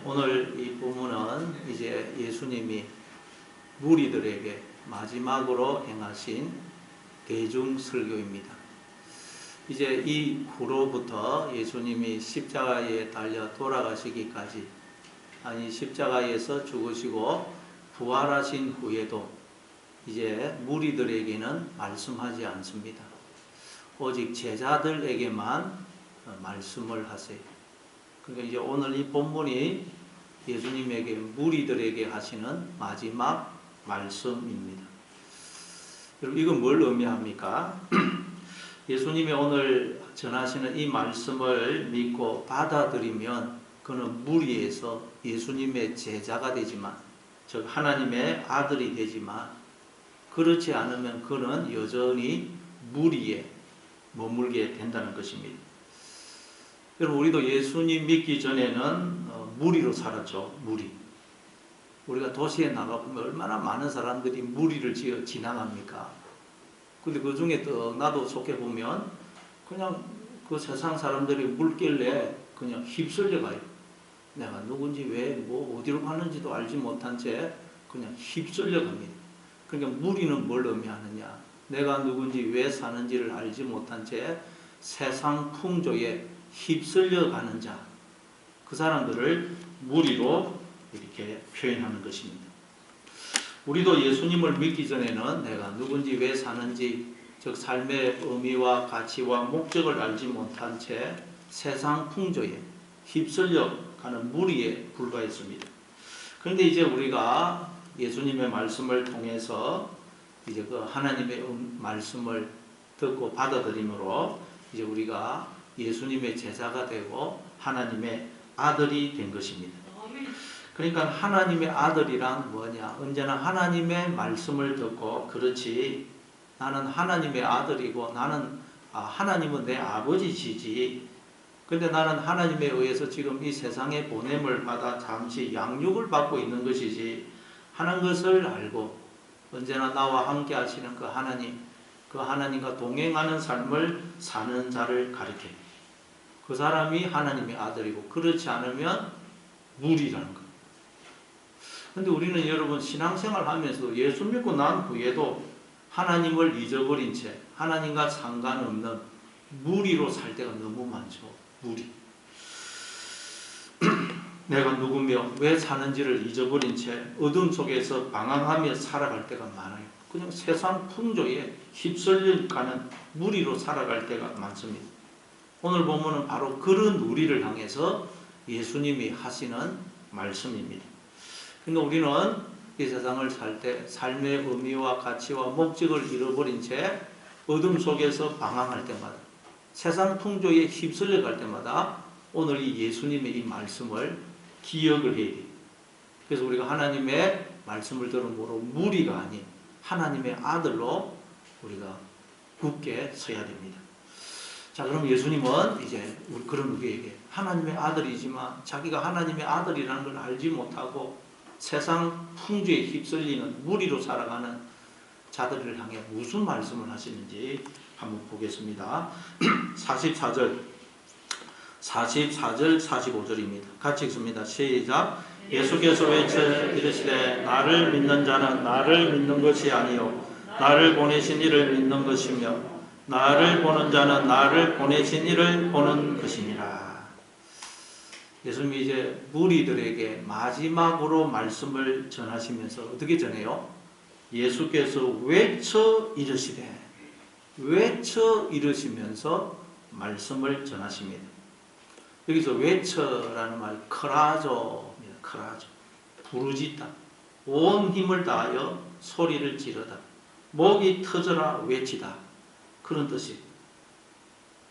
오늘 이 본문은 이제 예수님이 무리들에게 마지막으로 행하신 대중 설교입니다. 이제 이 후로부터 예수님이 십자가에 달려 돌아가시기까지, 아니 십자가에서 죽으시고 부활하신 후에도 이제 무리들에게는 말씀하지 않습니다. 오직 제자들에게만 말씀을 하세요. 그러니까 이제 오늘 이 본문이 예수님에게 무리들에게 하시는 마지막 말씀입니다. 여러분, 이건 뭘 의미합니까? 예수님이 오늘 전하시는 이 말씀을 믿고 받아들이면 그는 무리에서 예수님의 제자가 되지만, 즉 하나님의 아들이 되지만, 그렇지 않으면 그는 여전히 무리에 머물게 된다는 것입니다. 여러분, 우리도 예수님 믿기 전에는 무리로 살았죠. 무리. 우리가 도시에 나가보면 얼마나 많은 사람들이 무리를 지어 지나갑니까? 근데 그 중에 또 나도 속해 보면 그냥 그 세상 사람들이 물길래 그냥 휩쓸려 가요. 내가 누군지 왜 뭐 어디로 가는지도 알지 못한 채 그냥 휩쓸려 갑니다. 그러니까 무리는 뭘 의미하느냐? 내가 누군지 왜 사는지를 알지 못한 채 세상 풍조에 휩쓸려 가는 자, 그 사람들을 무리로 이렇게 표현하는 것입니다. 우리도 예수님을 믿기 전에는 내가 누군지 왜 사는지, 즉 삶의 의미와 가치와 목적을 알지 못한 채 세상 풍조에 휩쓸려 가는 무리에 불과했습니다. 그런데 이제 우리가 예수님의 말씀을 통해서 이제 그 하나님의 말씀을 듣고 받아들임으로 이제 우리가 예수님의 제자가 되고 하나님의 아들이 된 것입니다. 그러니까 하나님의 아들이란 뭐냐? 언제나 하나님의 말씀을 듣고, 그렇지, 나는 하나님의 아들이고 나는 하나님은 내 아버지시지, 근데 나는 하나님에 의해서 지금 이 세상에 보냄을 받아 잠시 양육을 받고 있는 것이지 하는 것을 알고 언제나 나와 함께 하시는 그 하나님, 그 하나님과 동행하는 삶을 사는 자를 가리켜요. 그 사람이 하나님의 아들이고, 그렇지 않으면 무리라는 것. 근데 우리는 여러분 신앙생활 하면서 예수 믿고 난 후에도 하나님을 잊어버린 채 하나님과 상관없는 무리로 살 때가 너무 많죠. 무리. 내가 누구며 왜 사는지를 잊어버린 채 어둠 속에서 방황하며 살아갈 때가 많아요. 그냥 세상 풍조에 휩쓸려 가는 무리로 살아갈 때가 많습니다. 오늘 보면은 바로 그런 우리를 향해서 예수님이 하시는 말씀입니다. 그러니까 우리는 이 세상을 살 때 삶의 의미와 가치와 목적을 잃어버린 채 어둠 속에서 방황할 때마다, 세상 풍조에 휩쓸려 갈 때마다 오늘 이 예수님의 이 말씀을 기억을 해야 돼요. 그래서 우리가 하나님의 말씀을 들음으로 무리가 아닌 하나님의 아들로 우리가 굳게 서야 됩니다. 자, 그럼 예수님은 이제 그런 우리에게 하나님의 아들이지만 자기가 하나님의 아들이라는 걸 알지 못하고 세상 풍조에 휩쓸리는 무리로 살아가는 자들을 향해 무슨 말씀을 하시는지 한번 보겠습니다. 44절, 45절입니다. 같이 읽습니다. 시작. 예수께서 외쳐 이르시되 나를 믿는 자는 나를 믿는 것이 아니요 나를 보내신 이를 믿는 것이며 나를 보는 자는 나를 보내신 이를 보는 것이니라. 예수님이 이제 무리들에게 마지막으로 말씀을 전하시면서 어떻게 전해요? 예수께서 외쳐 이르시되, 외쳐 이르시면서 말씀을 전하십니다. 여기서 외쳐라는 말, 크라조입니다. 크라조. 부르짖다. 온 힘을 다하여 소리를 지르다. 목이 터져라 외치다. 그런 뜻이에요.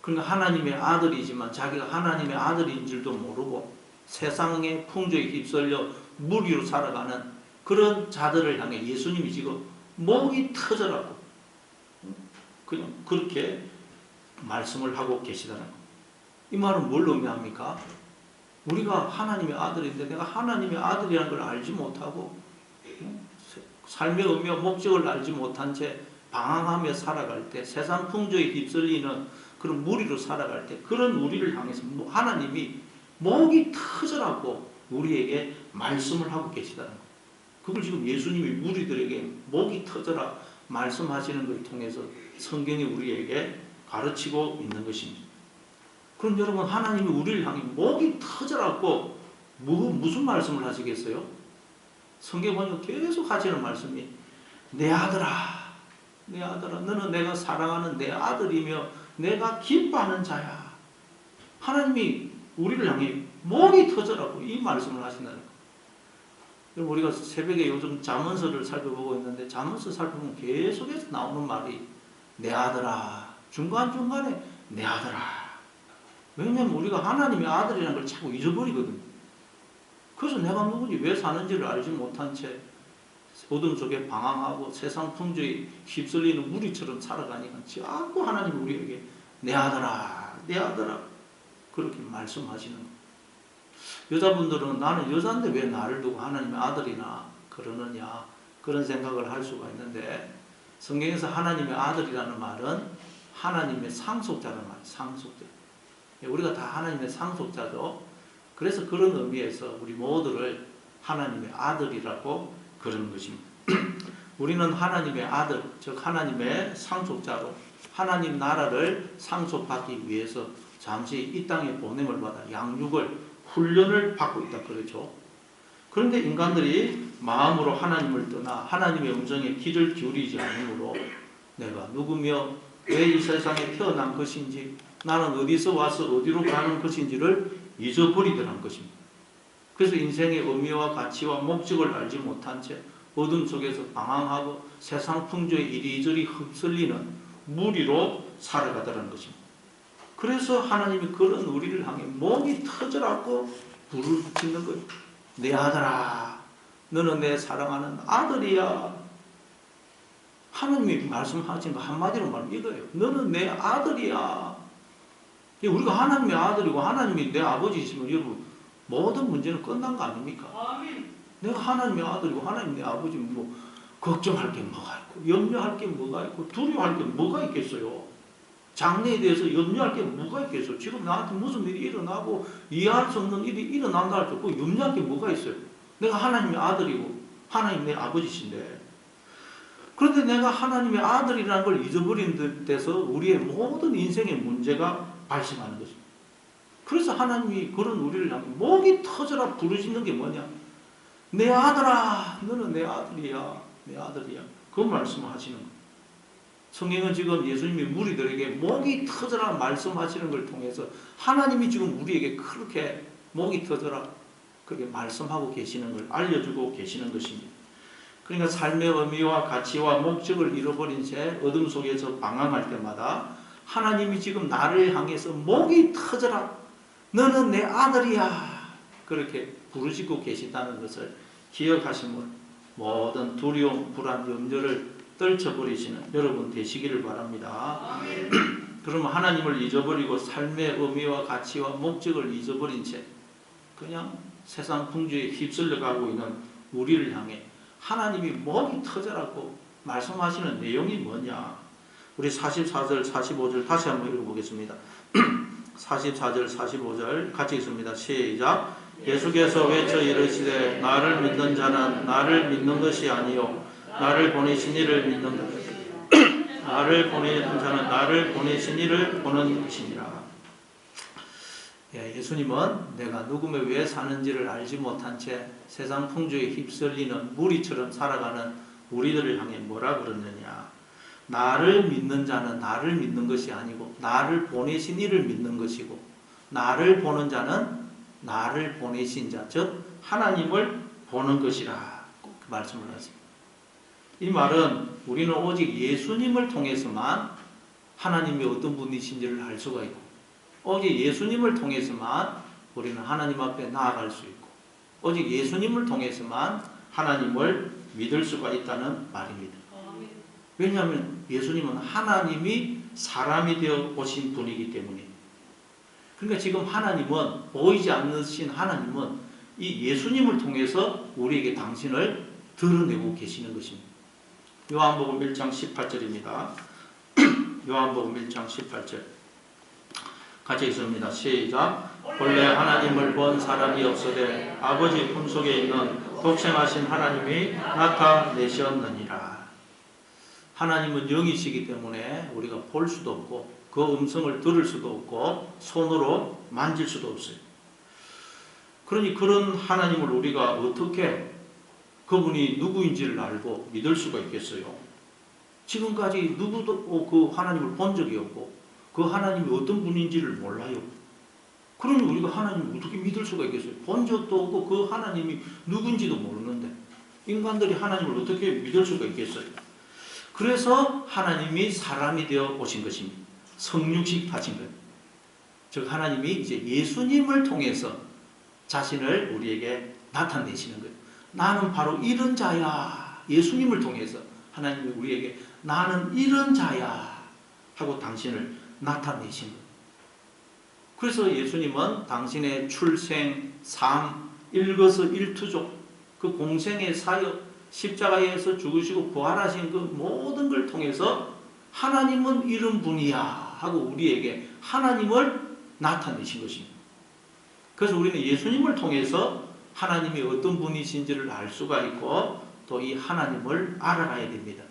그러니까 하나님의 아들이지만 자기가 하나님의 아들인 줄도 모르고 세상의 풍조에 휩쓸려 무리로 살아가는 그런 자들을 향해 예수님이 지금 목이 터져라고 그냥 그렇게 말씀을 하고 계시다는 거예요. 이 말은 뭘 의미합니까? 우리가 하나님의 아들인데 내가 하나님의 아들이라는 걸 알지 못하고 삶의 의미와 목적을 알지 못한 채 방황하며 살아갈 때, 세상 풍조에 휩쓸리는 그런 무리로 살아갈 때, 그런 우리를 향해서 하나님이 목이 터져라고 우리에게 말씀을 하고 계시다는 거예요. 그걸 지금 예수님이 무리들에게 목이 터져라 말씀하시는 걸 통해서 성경이 우리에게 가르치고 있는 것입니다. 그럼 여러분, 하나님이 우리를 향해 목이 터져라고 무슨 말씀을 하시겠어요? 성경 보면 계속 하시는 말씀이 내 아들아, 내 아들아, 너는 내가 사랑하는 내 아들이며 내가 기뻐하는 자야. 하나님이 우리를 향해 목이 터져라고 이 말씀을 하신다는 거예요. 우리가 새벽에 요즘 잠언서를 살펴보고 있는데 잠언서 살펴보면 계속해서 나오는 말이 내 아들아, 중간중간에 내 아들아. 왜냐하면 우리가 하나님의 아들이라는 걸 자꾸 잊어버리거든요. 그래서 내가 누구지, 왜 사는지를 알지 못한 채 어둠 속에 방황하고 세상 풍조에 휩쓸리는 무리처럼 살아가니까 자꾸 하나님이 우리에게 내 아들아, 내 아들아 그렇게 말씀하시는 거예요. 여자분들은 나는 여자인데 왜 나를 두고 하나님의 아들이나 그러느냐 그런 생각을 할 수가 있는데, 성경에서 하나님의 아들이라는 말은 하나님의 상속자라는 말이에요. 상속자. 우리가 다 하나님의 상속자죠. 그래서 그런 의미에서 우리 모두를 하나님의 아들이라고 그러는 것입니다. 우리는 하나님의 아들, 즉 하나님의 상속자로 하나님 나라를 상속받기 위해서 잠시 이 땅에 보냄을 받아 양육을 훈련을 받고 있다 그러죠. 그런데 인간들이 마음으로 하나님을 떠나 하나님의 음성에 귀를 기울이지 않으므로 내가 누구며 왜 이 세상에 태어난 것인지, 나는 어디서 와서 어디로 가는 것인지를 잊어버리더란 것입니다. 그래서 인생의 의미와 가치와 목적을 알지 못한 채 어둠 속에서 방황하고 세상 풍조에 이리저리 휩쓸리는 무리로 살아가더라는 것입니다. 그래서 하나님이 그런 우리를 향해 목이 터져라고 부르짖는 거예요. 내 아들아, 너는 내 사랑하는 아들이야. 하나님이 말씀하신 거 한마디로 말하면 이거예요. 너는 내 아들이야. 우리가 하나님의 아들이고 하나님이 내 아버지이시면 여러분 모든 문제는 끝난 거 아닙니까? 아멘. 내가 하나님의 아들이고 하나님 내 아버지면 뭐 걱정할 게 뭐가 있고 염려할 게 뭐가 있고 두려워할 게 뭐가 있겠어요? 장래에 대해서 염려할 게 뭐가 있겠어요? 지금 나한테 무슨 일이 일어나고 이해할 수 없는 일이 일어난다 할 때 그 염려할 게 뭐가 있어요? 내가 하나님의 아들이고 하나님 내 아버지신데, 그런데 내가 하나님의 아들이라는 걸 잊어버린 데서 우리의 모든 인생의 문제가 발생하는 것입니다. 그래서 하나님이 그런 우리를 향해 목이 터져라 부르짖는 게 뭐냐? 내 아들아, 너는 내 아들이야, 내 아들이야. 그 말씀을 하시는 거예요. 성경은 지금 예수님이 무리들에게 목이 터져라 말씀하시는 걸 통해서 하나님이 지금 우리에게 그렇게 목이 터져라 그렇게 말씀하고 계시는 걸 알려주고 계시는 것입니다. 그러니까 삶의 의미와 가치와 목적을 잃어버린 채 어둠 속에서 방황할 때마다 하나님이 지금 나를 향해서 목이 터져라, 너는 내 아들이야 그렇게 부르짖고 계신다는 것을 기억하시면 모든 두려움, 불안, 염려를 떨쳐버리시는 여러분 되시기를 바랍니다. 그러면 하나님을 잊어버리고 삶의 의미와 가치와 목적을 잊어버린 채 그냥 세상 풍조에 휩쓸려가고 있는 우리를 향해 하나님이 목이 터져라고 말씀하시는 내용이 뭐냐? 우리 44절, 45절 다시 한번 읽어보겠습니다. 44절, 45절 같이 읽습니다. 시작. 예수께서 외쳐 이르시되 나를 믿는 자는 나를 믿는 것이 아니요 나를 보내신 이를 믿는 것. 나를 보내는 자는 나를 보내신 이를 보는 것이니라. 예수님은 내가 누구며 왜 사는지를 알지 못한 채 세상 풍조에 휩쓸리는 무리처럼 살아가는 우리들을 향해 뭐라 그러느냐? 나를 믿는 자는 나를 믿는 것이 아니고 나를 보내신 이를 믿는 것이고, 나를 보는 자는 나를 보내신 자, 즉 하나님을 보는 것이라 그 말씀을 하십니다. 이 말은 우리는 오직 예수님을 통해서만 하나님이 어떤 분이신지를 알 수가 있고, 오직 예수님을 통해서만 우리는 하나님 앞에 나아갈 수 있고, 오직 예수님을 통해서만 하나님을 믿을 수가 있다는 말입니다. 왜냐하면 예수님은 하나님이 사람이 되어 오신 분이기 때문에. 그러니까 지금 하나님은, 보이지 않으신 하나님은 이 예수님을 통해서 우리에게 당신을 드러내고 계시는 것입니다. 요한복음 1장 18절입니다. 요한복음 1장 18절 같이 읽습니다. 시작. 본래 하나님을 본 사람이 없으되 아버지 품속에 있는 독생하신 하나님이 나타내셨느니라. 하나님은 영이시기 때문에 우리가 볼 수도 없고 그 음성을 들을 수도 없고 손으로 만질 수도 없어요. 그러니 그런 하나님을 우리가 어떻게 그분이 누구인지를 알고 믿을 수가 있겠어요? 지금까지 누구도 그 하나님을 본 적이 없고 그 하나님이 어떤 분인지를 몰라요. 그러니 우리가 하나님을 어떻게 믿을 수가 있겠어요? 본 적도 없고 그 하나님이 누군지도 모르는데 인간들이 하나님을 어떻게 믿을 수가 있겠어요? 그래서 하나님이 사람이 되어 오신 것입니다. 성육식 하신 거예요. 즉 하나님이 이제 예수님을 통해서 자신을 우리에게 나타내시는 거예요. 나는 바로 이런 자야. 예수님을 통해서 하나님이 우리에게 나는 이런 자야 하고 당신을 나타내신 거예요. 그래서 예수님은 당신의 출생, 삶, 일거수일투족, 그 공생의 사역, 십자가에서 죽으시고 부활하신 그 모든 걸 통해서 하나님은 이런 분이야 하고 우리에게 하나님을 나타내신 것입니다. 그래서 우리는 예수님을 통해서 하나님이 어떤 분이신지를 알 수가 있고 또 이 하나님을 알아가야 됩니다.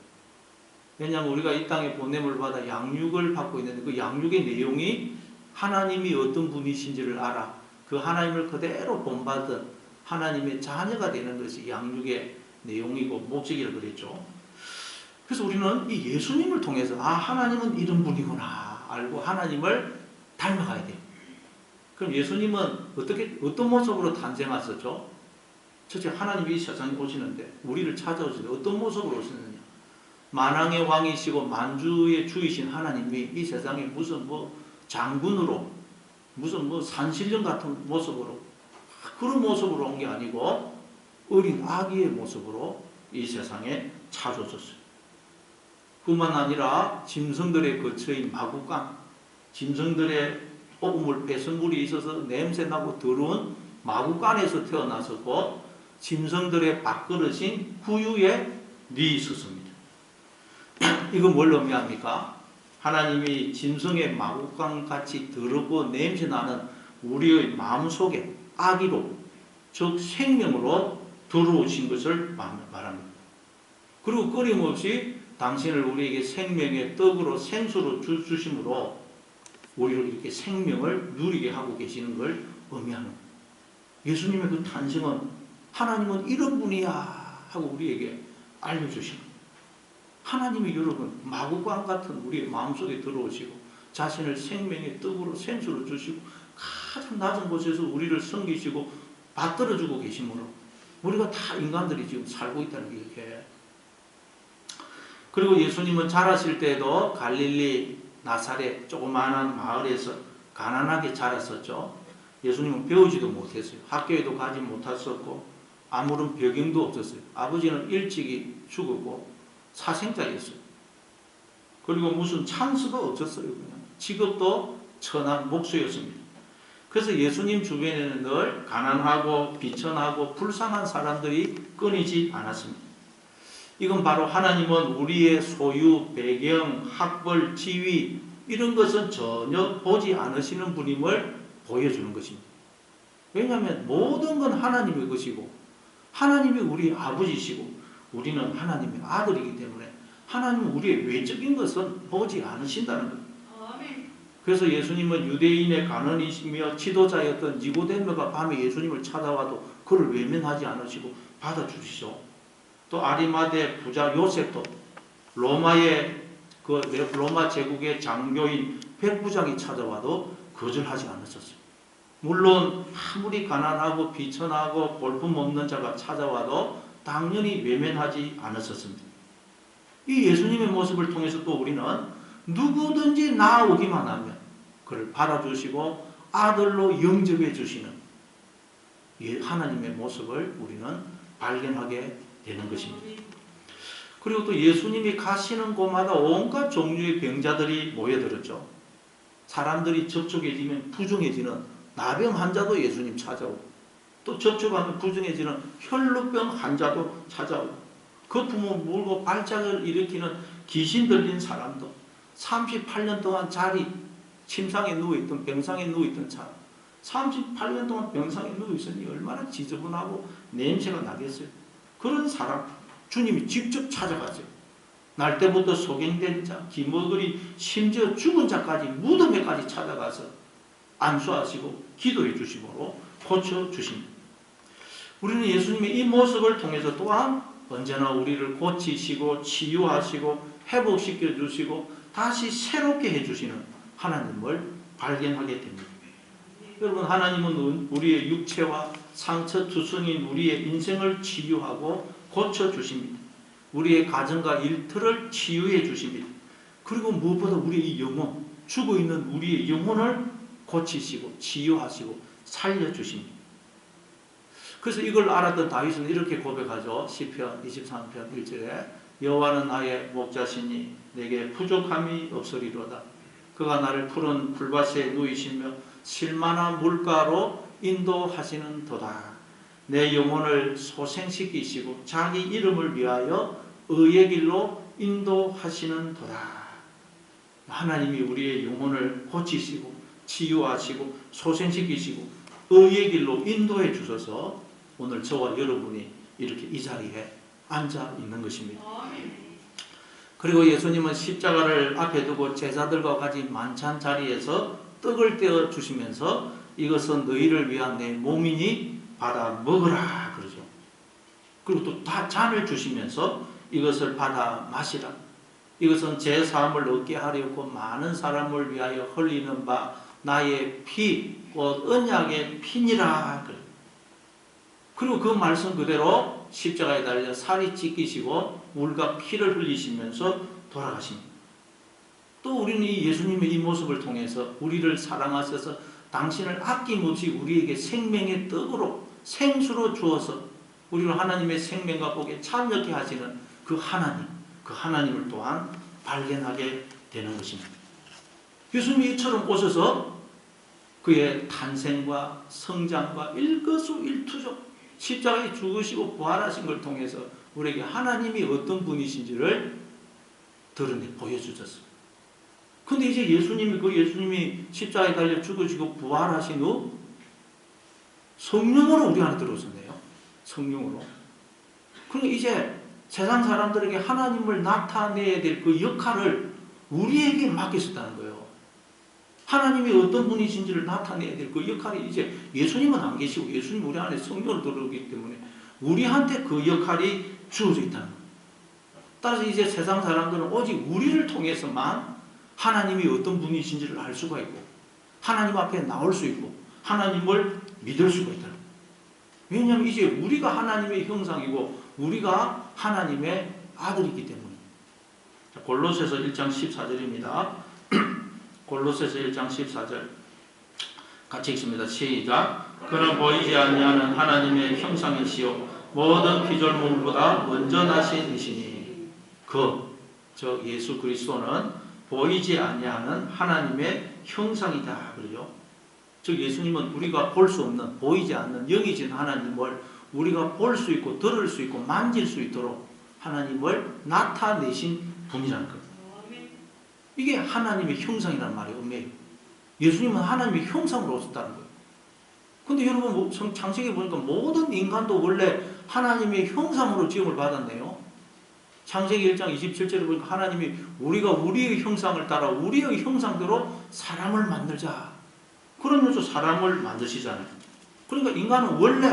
왜냐하면 우리가 이 땅에 보냄을 받아 양육을 받고 있는데 그 양육의 내용이 하나님이 어떤 분이신지를 알아 그 하나님을 그대로 본받은 하나님의 자녀가 되는 것이 양육의 내용이고 목적이라고 그랬죠. 그래서 우리는 이 예수님을 통해서 하나님은 이런 분이구나 알고 하나님을 닮아가야 돼요. 그럼 예수님은 어떤 모습으로 탄생하셨죠? 첫째, 하나님이 이 세상에 오시는데 우리를 찾아오시는데 어떤 모습으로 오시느냐? 만왕의 왕이시고 만주의 주이신 하나님이 이 세상에 무슨 장군으로 무슨 산신령 같은 모습으로 그런 모습으로 온 게 아니고 어린 아기의 모습으로 이 세상에 찾아오셨어요. 뿐만 아니라 짐승들의 거처인 마구간, 짐승들의 오물 배설물이 있어서 냄새나고 더러운 마구간에서 태어나셨고 짐승들의 밥그릇인 구유에 있었습니다. 이건 뭘 의미합니까? 하나님이 짐승의 마구간같이 더럽고 냄새나는 우리의 마음속에 아기로 즉 생명으로 들어오신 것을 말합니다. 그리고 끊임없이 당신을 우리에게 생명의 떡으로 생수로 주심으로 우리를 이렇게 생명을 누리게 하고 계시는 걸 의미하는 거예요. 예수님의 그 탄생은 하나님은 이런 분이야 하고 우리에게 알려주시는 거예요. 하나님이 여러분 마구간 같은 우리의 마음속에 들어오시고 자신을 생명의 떡으로 생수로 주시고 가장 낮은 곳에서 우리를 섬기시고 받들어주고 계시므로 우리가 다 인간들이 지금 살고 있다는 게 이렇게. 그리고 예수님은 자라실 때도 갈릴리 나사렛 조그마한 마을에서 가난하게 자랐었죠. 예수님은 배우지도 못했어요. 학교에도 가지 못했었고 아무런 배경도 없었어요. 아버지는 일찍이 죽었고 사생자였어요. 그리고 무슨 찬스도 없었어요. 그냥 직업도 천한 목수였습니다. 그래서 예수님 주변에는 늘 가난하고 비천하고 불쌍한 사람들이 끊이지 않았습니다. 이건 바로 하나님은 우리의 소유, 배경, 학벌, 지위 이런 것은 전혀 보지 않으시는 분임을 보여주는 것입니다. 왜냐하면 모든 건 하나님의 것이고 하나님이 우리 아버지시고 우리는 하나님의 아들이기 때문에 하나님은 우리의 외적인 것은 보지 않으신다는 거예요. 그래서 예수님은 유대인의 간원이시며 지도자였던 니고데모가 밤에 예수님을 찾아와도 그를 외면하지 않으시고 받아주시죠. 또 아리마대 부자 요셉도 로마 제국의 장교인 백부장이 찾아와도 거절하지 않으셨어요. 물론 아무리 가난하고 비천하고 볼품없는 자가 찾아와도 당연히 외면하지 않으셨습니다. 이 예수님의 모습을 통해서 또 우리는 누구든지 나오기만 하면 그를 받아주시고 아들로 영접해 주시는 하나님의 모습을 우리는 발견하게 되는 것입니다. 그리고 또 예수님이 가시는 곳마다 온갖 종류의 병자들이 모여들었죠. 사람들이 접촉해지면 부정해지는 나병 환자도 예수님 찾아오고 또 접촉하면 부정해지는 혈루병 환자도 찾아오고 거품을 물고 발작을 일으키는 귀신 들린 사람도 38년 동안 침상에 누워있던 병상에 누워있던 사람 38년 동안 병상에 누워있으니 얼마나 지저분하고 냄새가 나겠어요. 그런 사람 주님이 직접 찾아가세요. 날 때부터 소경된 자, 기머거리, 심지어 죽은 자까지 무덤에까지 찾아가서 안수하시고 기도해 주심으로 고쳐주십니다. 우리는 예수님의 이 모습을 통해서 또한 언제나 우리를 고치시고 치유하시고 회복시켜 주시고 다시 새롭게 해주시는 하나님을 발견하게 됩니다. 여러분, 하나님은 우리의 육체와 상처투성인 우리의 인생을 치유하고 고쳐주십니다. 우리의 가정과 일터를 치유해 주십니다. 그리고 무엇보다 우리의 영혼, 죽어있는 우리의 영혼을 고치시고 치유하시고 살려주십니다. 그래서 이걸 알았던 다윗은 이렇게 고백하죠. 시편 23편 1절에 여호와는 나의 목자시니 내게 부족함이 없으리로다. 그가 나를 푸른 풀밭에 누이시며 실만한 물가로 인도하시는 도다. 내 영혼을 소생시키시고 자기 이름을 위하여 의의 길로 인도하시는 도다. 하나님이 우리의 영혼을 고치시고 치유하시고 소생시키시고 의의 길로 인도해 주셔서 오늘 저와 여러분이 이렇게 이 자리에 앉아 있는 것입니다. 그리고 예수님은 십자가를 앞에 두고 제자들과 같이 만찬 자리에서 떡을 떼어 주시면서 이것은 너희를 위한 내 몸이니 받아 먹으라 그러죠. 그리고 또 다 잔을 주시면서 이것을 받아 마시라. 이것은 제 사함을 얻게 하려고 많은 사람을 위하여 흘리는 바 나의 피, 곧 언약의 피니라 그래요. 그리고 그 말씀 그대로 십자가에 달려 살이 찢기시고 물과 피를 흘리시면서 돌아가십니다. 또 우리는 이 예수님의 이 모습을 통해서 우리를 사랑하셔서 당신을 아낌없이 우리에게 생명의 떡으로 생수로 주어서 우리를 하나님의 생명과 복에 참여케 하시는 그 하나님을 또한 발견하게 되는 것입니다. 예수님이 이처럼 오셔서 그의 탄생과 성장과 일거수일투족 십자가에 죽으시고 부활하신 걸 통해서 우리에게 하나님이 어떤 분이신지를 드러내 보여주셨습니다. 근데 이제 예수님이 십자가에 달려 죽으시고 부활하신 후 성령으로 우리 안에 들어오셨네요. 성령으로. 그러니까 이제 세상 사람들에게 하나님을 나타내야 될 그 역할을 우리에게 맡기셨다는 거예요. 하나님이 어떤 분이신지를 나타내야 될 그 역할이 이제 예수님은 안 계시고 예수님 우리 안에 성령으로 들어오기 때문에 우리한테 그 역할이 주어져 있다는 거예요. 따라서 이제 세상 사람들은 오직 우리를 통해서만 하나님이 어떤 분이신지를 알 수가 있고 하나님 앞에 나올 수 있고 하나님을 믿을 수가 있다는 거예요. 왜냐하면 이제 우리가 하나님의 형상이고 우리가 하나님의 아들이기 때문에. 골로새서 1장 14절입니다. 골로새서 1장 14절 같이 읽습니다. 시작. 그는 보이지 아니하는 하나님의 형상이시요 모든 피조물보다 먼저 나신 이시니 저 예수 그리스도는 보이지 아니하는 하나님의 형상이다 그러죠. 즉 예수님은 우리가 볼 수 없는 보이지 않는 영이신 하나님을 우리가 볼 수 있고 들을 수 있고 만질 수 있도록 하나님을 나타내신 분이라는 거예요. 이게 하나님의 형상이라는 말이 의미예요. 예수님은 하나님의 형상으로 오셨다는 거예요. 근데 여러분 창세기 보니까 모든 인간도 원래 하나님의 형상으로 지음을 받았네요. 창세기 1장 27절에 보니까 하나님이 우리가 우리의 형상을 따라 우리의 형상대로 사람을 만들자. 그러면서 사람을 만드시잖아요. 그러니까 인간은 원래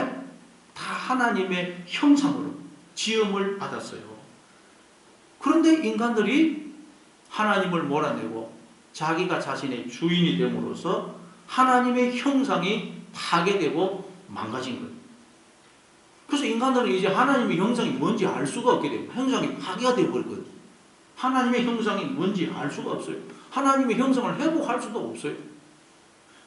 다 하나님의 형상으로 지음을 받았어요. 그런데 인간들이 하나님을 몰아내고 자기가 자신의 주인이 됨으로써 하나님의 형상이 파괴되고 망가진 거예요. 그래서 인간들은 이제 하나님의 형상이 뭔지 알 수가 없게 되고 형상이 파괴가 되어버리거든요. 하나님의 형상이 뭔지 알 수가 없어요. 하나님의 형상을 회복할 수도 없어요.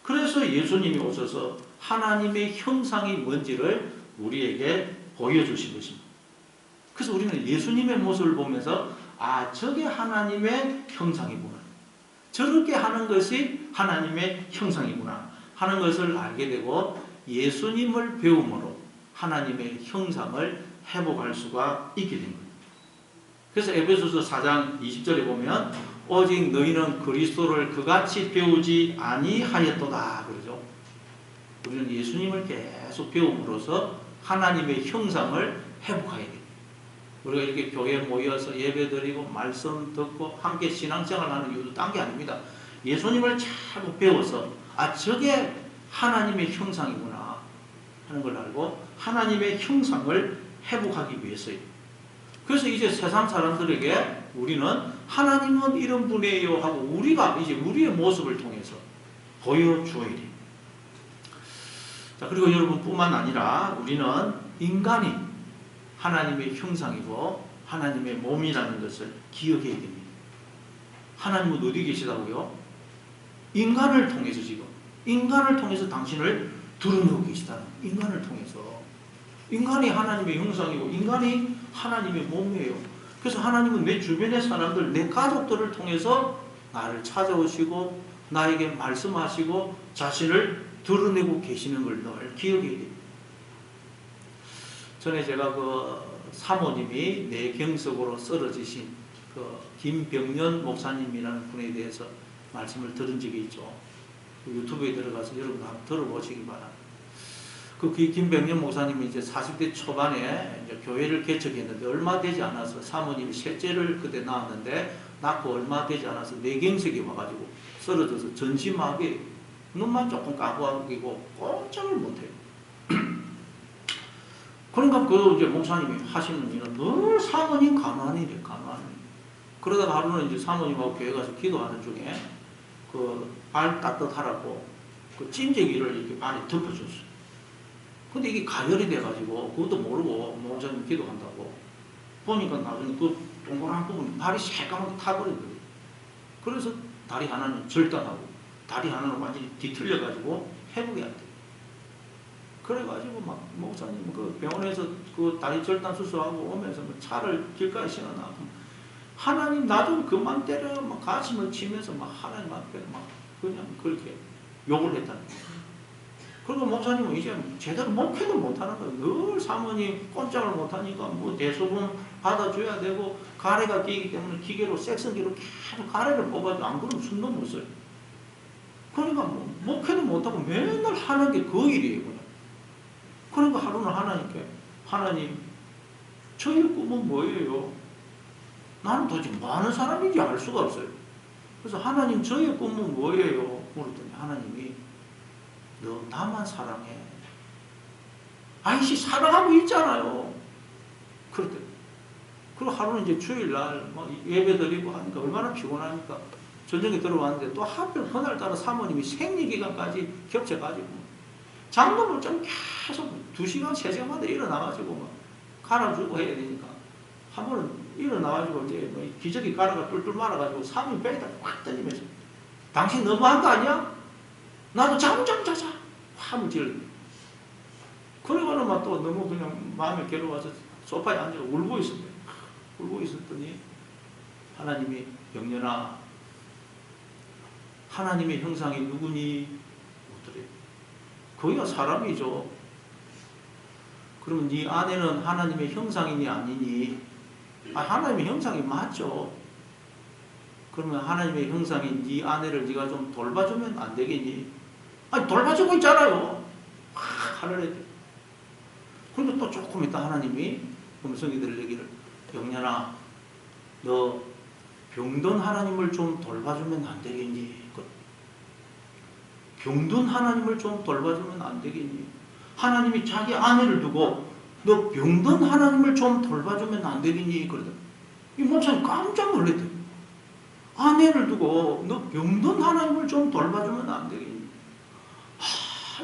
그래서 예수님이 오셔서 하나님의 형상이 뭔지를 우리에게 보여주신 것입니다. 그래서 우리는 예수님의 모습을 보면서 저게 하나님의 형상이구나. 저렇게 하는 것이 하나님의 형상이구나 하는 것을 알게 되고 예수님을 배움으로 하나님의 형상을 회복할 수가 있게 된 거예요. 그래서 에베소서 4장 20절에 보면 오직 너희는 그리스도를 그같이 배우지 아니하였도다 그러죠. 우리는 예수님을 계속 배움으로써 하나님의 형상을 회복해야 돼요. 우리가 이렇게 교회에 모여서 예배드리고 말씀 듣고 함께 신앙생활하는 이유도 딴 게 아닙니다. 예수님을 자꾸 배워서 저게 하나님의 형상이구나 하는 걸 알고 하나님의 형상을 회복하기 위해서요. 그래서 이제 세상 사람들에게 우리는 하나님은 이런 분이에요 하고 우리가 이제 우리의 모습을 통해서 보여줘야 돼요. 자, 그리고 여러분뿐만 아니라 우리는 인간이 하나님의 형상이고 하나님의 몸이라는 것을 기억해야 됩니다. 하나님은 어디 계시다고요? 인간을 통해서 지금 인간을 통해서 당신을 드러내고 계시다는 인간을 통해서 인간이 하나님의 형상이고 인간이 하나님의 몸이에요. 그래서 하나님은 내 주변의 사람들, 내 가족들을 통해서 나를 찾아오시고 나에게 말씀하시고 자신을 드러내고 계시는 걸 늘 기억해야 돼요. 전에 제가 그 사모님이 뇌경색으로 쓰러지신 그 김병년 목사님이라는 분에 대해서 말씀을 들은 적이 있죠. 유튜브에 들어가서 여러분 한번 들어보시기 바랍니다. 그 김병년 목사님이 이제 40대 초반에 이제 교회를 개척했는데 얼마 되지 않아서 사모님이 셋째를 그때 낳았는데 낳고 얼마 되지 않아서 뇌경색이 와가지고 쓰러져서 전신마비 눈만 조금 까부하고 꼼짝을 못해요. 그러니까 그 이제 목사님이 하시는 일은 늘 사모님 가만히 이래 가만히. 그러다가 하루는 이제 사모님하고 교회 가서 기도하는 중에 그 발 따뜻하라고 그 찜질기를 이렇게 발에 덮어줬어요. 근데 이게 가열이 돼가지고 그것도 모르고 목사님 기도한다고 보니까 나중에 그 동그란 부분이 발이 새까맣게 타버리더라고요. 그래서 다리 하나는 절단하고 다리 하나는 완전히 뒤틀려가지고 회복이 안 돼요. 그래가지고 막 목사님 그 병원에서 그 다리 절단 수술하고 오면서 차를 길가에 신어놔. 하나님 나 좀 그만 때려 막 가슴을 치면서 막 하나님 앞에 막 그냥 그렇게 욕을 했다는 거예요. 그리고 목사님은 이제 제대로 목회도 못하는 거예요. 늘 사모님 꼼짝을 못하니까 뭐 대소금 받아줘야 되고 가래가 끼기 때문에 기계로 색성기로 계속 가래를 뽑아도 안 그러면 숨도 못 쉬어요. 그러니까 뭐 목회도 못하고 맨날 하는 게 그 일이에요. 그냥. 그러니까 하루는 하나님께 하나님 저의 꿈은 뭐예요? 나는 도대체 뭐 하는 사람인지 알 수가 없어요. 그래서 하나님 저의 꿈은 뭐예요? 물었더니 하나님이 너 나만 사랑해. 아이씨 사랑하고 있잖아요. 그랬더니 그리고 하루는 이제 주일날 뭐 예배 드리고 하니까 얼마나 피곤하니까 저녁에 들어왔는데 또 하필 그날따라 사모님이 생리기간까지 겹쳐가지고 장로를 좀 계속 2시간, 3시간마다 일어나가지고 막 갈아주고 해야 되니까 한 번은 일어나가지고 이제 뭐 기저귀 가루가 뚫뚫 말아가지고 사모님 배에다 확 던지면서 당신 너무한 거 아니야? 나도 잠 좀 자자 화를 질렀네. 그러고는 막 또 너무 그냥 마음이 괴로워서 소파에 앉아 울고 있었어요. 울고 있었더니 하나님이 병년아 하나님의 형상이 누구니? 묻더래요. 거기가 사람이죠. 그러면 네 아내는 하나님의 형상이니 아니니? 하나님의 형상이 맞죠. 그러면 하나님의 형상인 네 아내를 네가 좀 돌봐주면 안 되겠니? 아니 돌봐주고 있잖아요. 하늘에. 그리고 또 조금 있다 하나님이 음성이 들리기를 병년아 너 병든 하나님을 좀 돌봐주면 안 되겠니? 병든 하나님을 좀 돌봐주면 안 되겠니? 하나님이 자기 아내를 두고 너 병든 하나님을 좀 돌봐주면 안 되겠니? 그러더니 이 목사님 깜짝 놀랐대요. 아내를 두고 너 병든 하나님을 좀 돌봐주면 안 되겠니?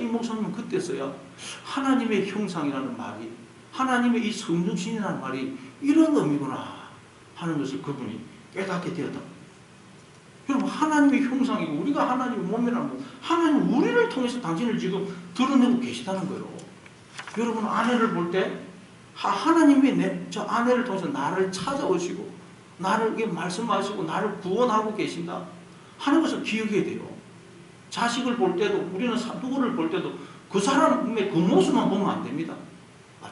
이 목사님은 그때서야 하나님의 형상이라는 말이 하나님의 이 성육신이라는 말이 이런 의미구나 하는 것을 그분이 깨닫게 되었다. 여러분 하나님의 형상이고 우리가 하나님의 몸이라는 건 하나님은 우리를 통해서 당신을 지금 드러내고 계시다는 거예요. 여러분 아내를 볼 때 하나님이 저 아내를 통해서 나를 찾아오시고 나를 말씀하시고 나를 구원하고 계신다 하는 것을 기억해야 돼요. 자식을 볼 때도 우리는 누구를 볼 때도 그 사람의 그 모습만 보면 안 됩니다.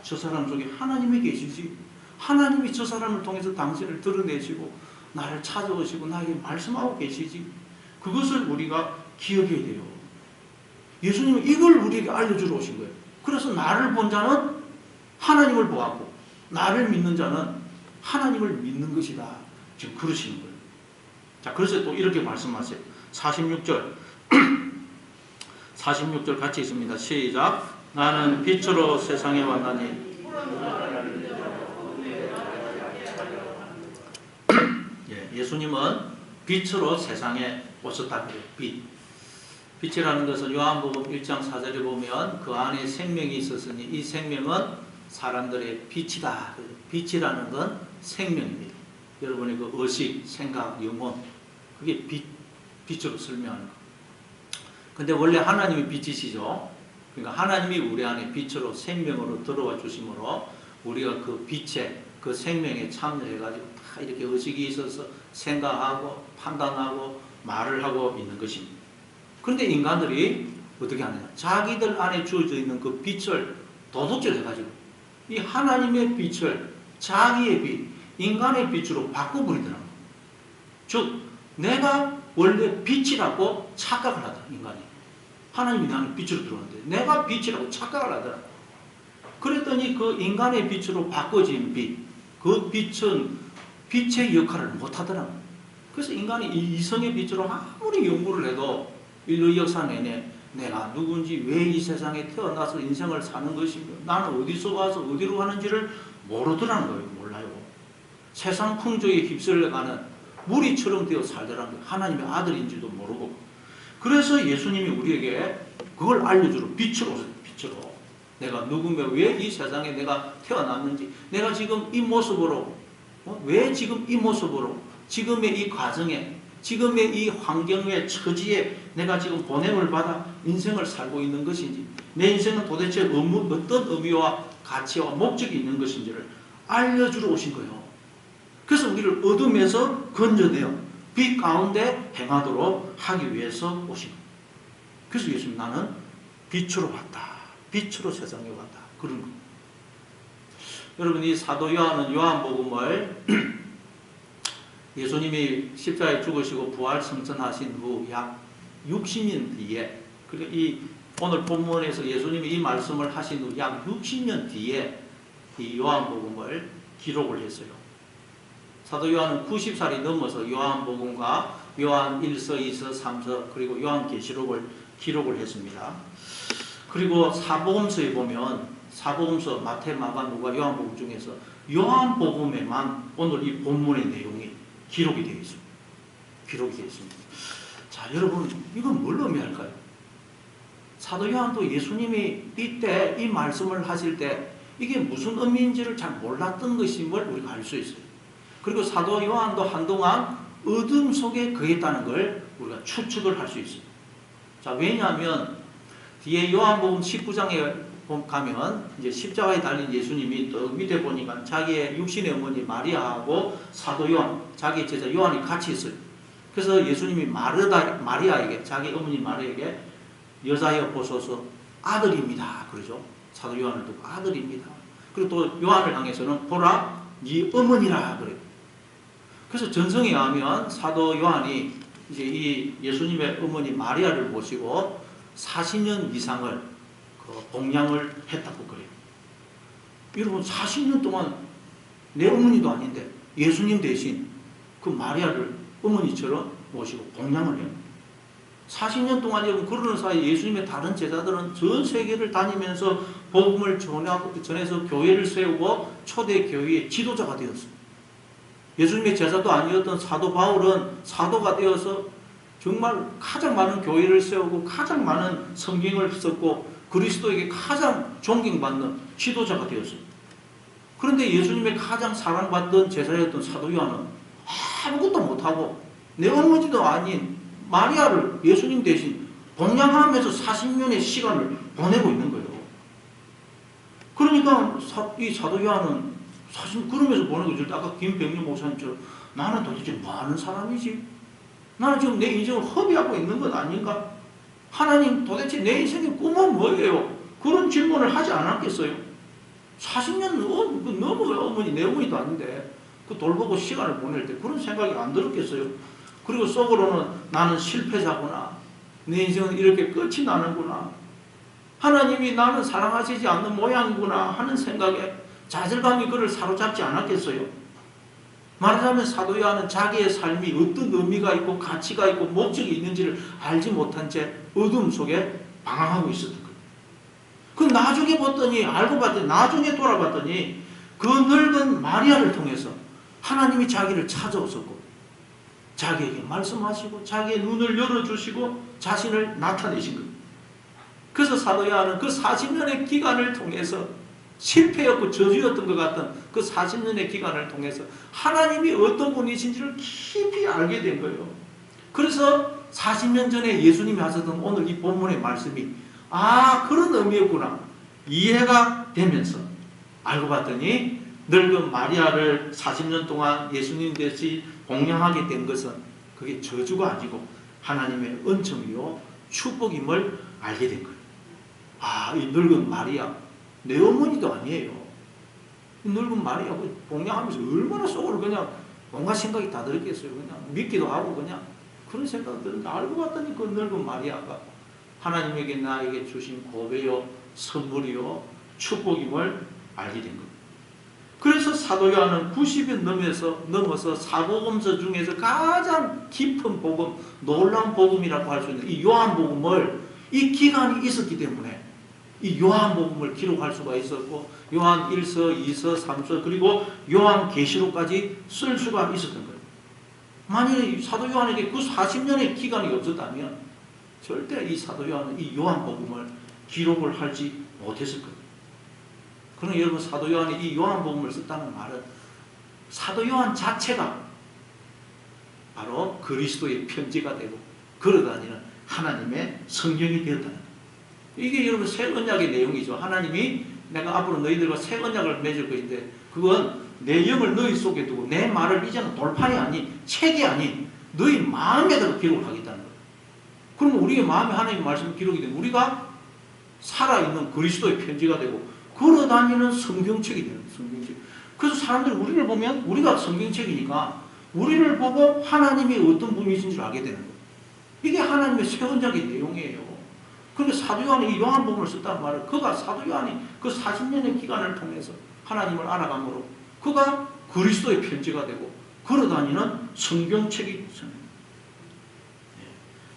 저 사람 속에 하나님이 계시지. 하나님이 저 사람을 통해서 당신을 드러내시고 나를 찾아오시고 나에게 말씀하고 계시지. 그것을 우리가 기억해야 돼요. 예수님은 이걸 우리에게 알려주러 오신 거예요. 그래서 나를 본 자는 하나님을 보았고 나를 믿는 자는 하나님을 믿는 것이다. 지금 그러시는 거예요. 자, 그래서 또 이렇게 말씀하세요. 46절 46절 같이 있습니다. 시작. 나는 빛으로 세상에 왔나니 예수님은 빛으로 세상에 오셨다고 해요. 빛이라는 것은 요한복음 1장 4절에 보면 그 안에 생명이 있었으니 이 생명은 사람들의 빛이다. 빛이라는 건 생명입니다. 여러분의 그 의식, 생각, 영혼 그게 빛으로 설명하는 거. 근데 원래 하나님이 빛이시죠. 그러니까 하나님이 우리 안에 빛으로 생명으로 들어와 주심으로 우리가 그 빛에 그 생명에 참여해가지고 다 이렇게 의식이 있어서 생각하고 판단하고 말을 하고 있는 것입니다. 그런데 인간들이 어떻게 하느냐? 자기들 안에 주어져 있는 그 빛을 도둑질해가지고 이 하나님의 빛을 자기의 빛, 인간의 빛으로 바꿔버리더라고요. 즉 내가 원래 빛이라고 착각을 하더라. 인간이. 하나님이 나는 빛으로 들어오는데 내가 빛이라고 착각을 하더라. 그랬더니 그 인간의 빛으로 바꿔진 빛, 그 빛은 빛의 역할을 못하더라고요. 그래서 인간이 이 이성의 빛으로 아무리 연구를 해도 인류 역사 내내 내가 누군지 왜 이 세상에 태어나서 인생을 사는 것이며 나는 어디서 와서 어디로 가는지를 모르더라는 거예요. 몰라요. 세상 풍조에 휩쓸려가는 무리처럼 되어 살더라는 거예요. 하나님의 아들인지도 모르고. 그래서 예수님이 우리에게 그걸 알려주러 빛으로 오셨어요. 빛으로. 내가 누구며 왜 이 세상에 내가 태어났는지 내가 지금 이 모습으로 왜 지금 이 모습으로 지금의 이 과정에 지금의 이 환경의 처지에 내가 지금 보냄을 받아 인생을 살고 있는 것인지 내 인생은 도대체 어떤 의미와 가치와 목적이 있는 것인지를 알려주러 오신 거예요. 그래서 우리를 어둠에서 건져내어 빛 가운데 행하도록 하기 위해서 오신 거예요. 그래서 예수님 나는 빛으로 왔다. 빛으로 세상에 왔다. 그런 거예요. 여러분 이 사도 요한은 요한복음을 예수님이 십자가에 죽으시고 부활 승천하신 후 약 60년 뒤에 그리고 이 오늘 본문에서 예수님이 이 말씀을 하신 후 약 60년 뒤에 이 요한복음을 기록을 했어요. 사도 요한은 90살이 넘어서 요한복음과 요한 1서, 2서, 3서 그리고 요한계시록을 기록을 했습니다. 그리고 사복음서에 보면 사복음서 마태, 마가, 누가, 요한복음 중에서 요한복음에만 오늘 이 본문의 내용이 기록이 되어 있습니다. 기록이 되어 있습니다. 자, 여러분 이건 뭘 의미할까요? 사도 요한도 예수님이 이때 이 말씀을 하실 때 이게 무슨 의미인지를 잘 몰랐던 것임을 우리가 알 수 있어요. 그리고 사도 요한도 한동안 어둠 속에 거했다는 걸 우리가 추측을 할 수 있어요. 자, 왜냐하면 뒤에 요한복음 19장에 가면 이제 십자가에 달린 예수님이 또 밑에 보니까 자기의 육신의 어머니 마리아하고 사도 요한, 자기 제자 요한이 같이 있어요. 그래서 예수님이 마리아에게 자기 어머니 마리아에게 여자여 보소서 아들입니다. 그러죠. 사도 요한을 두고 아들입니다. 그리고 또 요한을 향해서는 보라 네 어머니라 그래요. 그래서 전성에 의하면 사도 요한이 이제 이 예수님의 어머니 마리아를 모시고 40년 이상을 봉양을 했다고 그래요. 여러분 40년 동안 내 어머니도 아닌데 예수님 대신 그 마리아를 어머니처럼 모시고 봉양을 해요. 40년 동안 여러분 그러는 사이에 예수님의 다른 제자들은 전 세계를 다니면서 복음을 전해서 교회를 세우고 초대 교회의 지도자가 되었어요. 예수님의 제자도 아니었던 사도 바울은 사도가 되어서 정말 가장 많은 교회를 세우고 가장 많은 성경을 썼고 그리스도에게 가장 존경받는 지도자가 되었어요. 그런데 예수님의 가장 사랑받던 제자였던 사도 요한은 아무것도 못하고 내 어머니도 아닌 마리아를 예수님 대신 봉양하면서 40년의 시간을 보내고 있는 거예요. 그러니까 이 사도 요한은 사실 그러면서 보내고 있을 때 아까 김병률 목사님처럼 나는 도대체 뭐하는 사람이지? 나는 지금 내 인생을 허비하고 있는 것 아닌가? 하나님 도대체 내 인생의 꿈은 뭐예요? 그런 질문을 하지 않았겠어요? 40년 넘어요. 어머니, 내 어머니도 아닌데 그 돌보고 시간을 보낼 때 그런 생각이 안 들었겠어요? 그리고 속으로는 나는 실패자구나. 내 인생은 이렇게 끝이 나는구나. 하나님이 나는 사랑하시지 않는 모양이구나 하는 생각에 좌절감이 그를 사로잡지 않았겠어요? 말하자면 사도 요한은 자기의 삶이 어떤 의미가 있고 가치가 있고 목적이 있는지를 알지 못한 채 어둠 속에 방황하고 있었던 거예요. 그 나중에 봤더니 알고 봤더니 나중에 돌아봤더니 그 늙은 마리아를 통해서 하나님이 자기를 찾아오셨고 자기에게 말씀하시고 자기의 눈을 열어주시고 자신을 나타내신 거예요. 그래서 사도 요한은 그 40년의 기간을 통해서 실패였고 저주였던 것 같던 그 40년의 기간을 통해서 하나님이 어떤 분이신지를 깊이 알게 된 거예요. 그래서 40년 전에 예수님이 하셨던 오늘 이 본문의 말씀이 그런 의미였구나 이해가 되면서 알고 봤더니 늙은 마리아를 40년 동안 예수님 대신 공양하게 된 것은 그게 저주가 아니고 하나님의 은총이요 축복임을 알게 된 거예요. 이 늙은 마리아 내 어머니도 아니에요. 늙은 마리아 공양하면서 얼마나 속으로 그냥 온갖 생각이 다 들었겠어요. 그냥 믿기도 하고 그냥 그런 생각이 드는데 알고 봤더니 그 늙은 마리아가 하나님에게 나에게 주신 고배요 선물이요 축복임을 알게 된 거예요. 그래서 사도 요한은 90여 넘어서 사복음서 중에서 가장 깊은 복음, 놀라운 복음이라고 할 수 있는 이 요한복음을 이 기간이 있었기 때문에 이 요한복음을 기록할 수가 있었고 요한 1서, 2서, 3서 그리고 요한계시록까지 쓸 수가 있었던 거예요. 만약에 사도 요한에게 그 40년의 기간이 없었다면 절대 이 사도 요한은 이 요한복음을 기록을 하지 못했을 거예요. 그러나 여러분 사도 요한이 이 요한복음을 썼다는 말은 사도 요한 자체가 바로 그리스도의 편지가 되고 걸어다니는 하나님의 성경이 되었다는 거예요. 이게 여러분 새 언약의 내용이죠. 하나님이 내가 앞으로 너희들과 새 언약을 맺을 것인데 그건 내 영을 너희 속에 두고 내 말을 이제는 돌판이 아닌 책이 아닌 너희 마음에다가 기록을 하겠다는 거예요. 그러면 우리의 마음에 하나님의 말씀이 기록이 되면 우리가 살아있는 그리스도의 편지가 되고 걸어다니는 성경책이 되는 성경책. 그래서 사람들이 우리를 보면 우리가 성경책이니까 우리를 보고 하나님이 어떤 분이신지 알게 되는 거예요. 이게 하나님의 새 언약의 내용이에요. 그런데 사도 요한이 이 요한복음을 썼다는 말은 그가 사도 요한이 그 40년의 기간을 통해서 하나님을 알아감으로 그가 그리스도의 편지가 되고 걸어다니는 성경책이 있습니다.